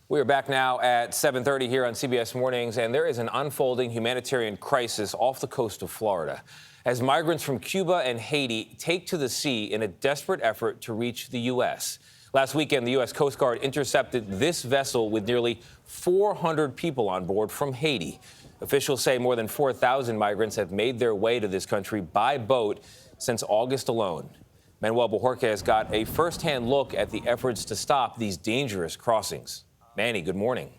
We are back now at 7:30 here on CBS Mornings, and there is an unfolding humanitarian crisis off the coast of Florida as migrants from Cuba and Haiti take to the sea in a desperate effort to reach the U.S. Last weekend, the U.S. Coast Guard intercepted this vessel with nearly 400 people on board from Haiti. Officials say more than 4,000 migrants have made their way to this country by boat since August alone. Manuel Bojorquez got a first-hand look at the efforts to stop these dangerous crossings. Manny, good morning.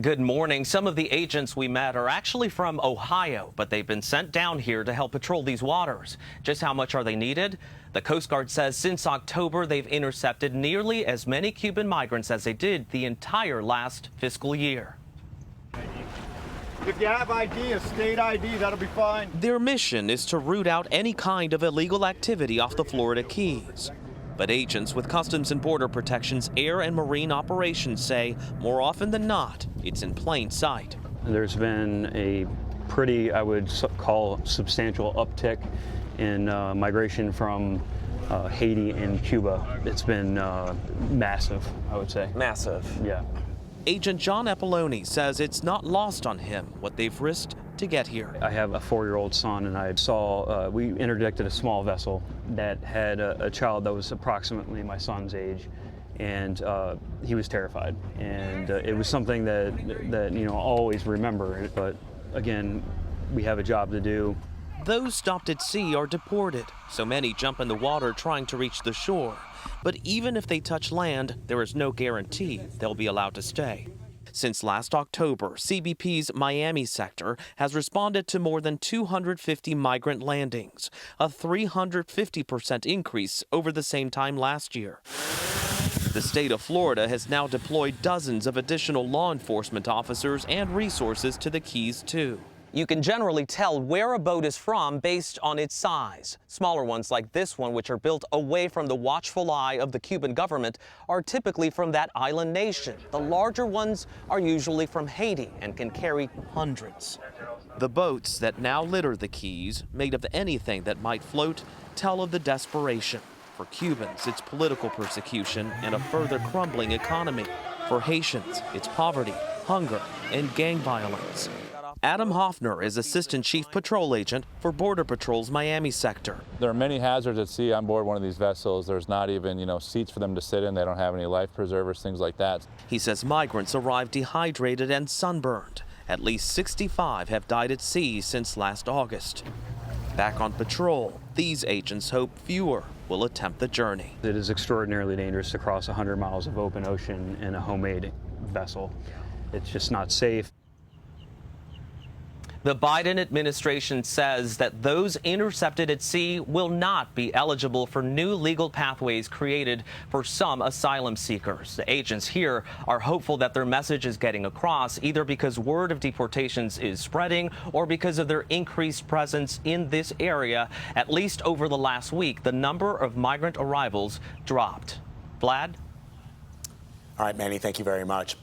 Good morning. Some of the agents we met are actually from Ohio, but they've been sent down here to help patrol these waters. Just how much are they needed? The Coast Guard says since October, they've intercepted nearly as many Cuban migrants as they did the entire last fiscal year. If you have ID, a state ID, that'll be fine. Their mission is to root out any kind of illegal activity off the Florida Keys. But agents with Customs and Border Protection's air and marine operations say more often than not, it's in plain sight. There's been a pretty, I would call, substantial uptick in migration from Haiti and Cuba. It's been massive, I would say. Massive. Yeah. Agent John Epiloni says it's not lost on him what they've risked to get here. I have a 4-year-old son, and I saw we interdicted a small vessel that had a child that was approximately my son's age, and he was terrified. And it was something that I'll always remember. But again, we have a job to do. Those stopped at sea are deported, so many jump in the water trying to reach the shore. But even if they touch land, there is no guarantee they'll be allowed to stay. Since last October, CBP's Miami sector has responded to more than 250 migrant landings, a 350% increase over the same time last year. The state of Florida has now deployed dozens of additional law enforcement officers and resources to the Keys, too. You can generally tell where a boat is from based on its size. Smaller ones like this one, which are built away from the watchful eye of the Cuban government, are typically from that island nation. The larger ones are usually from Haiti and can carry hundreds. The boats that now litter the Keys, made of anything that might float, tell of the desperation. For Cubans, it's political persecution and a further crumbling economy. For Haitians, it's poverty, hunger, and gang violence. Adam Hoffner is Assistant Chief Patrol Agent for Border Patrol's Miami sector. There are many hazards at sea on board one of these vessels. There's not even, seats for them to sit in. They don't have any life preservers, things like that. He says migrants arrive dehydrated and sunburned. At least 65 have died at sea since last August. Back on patrol, these agents hope fewer will attempt the journey. It is extraordinarily dangerous to cross 100 miles of open ocean in a homemade vessel. It's just not safe. The Biden administration says that those intercepted at sea will not be eligible for new legal pathways created for some asylum seekers. The agents here are hopeful that their message is getting across, either because word of deportations is spreading or because of their increased presence in this area. At least over the last week, the number of migrant arrivals dropped. Vlad? All right, Manny, thank you very much.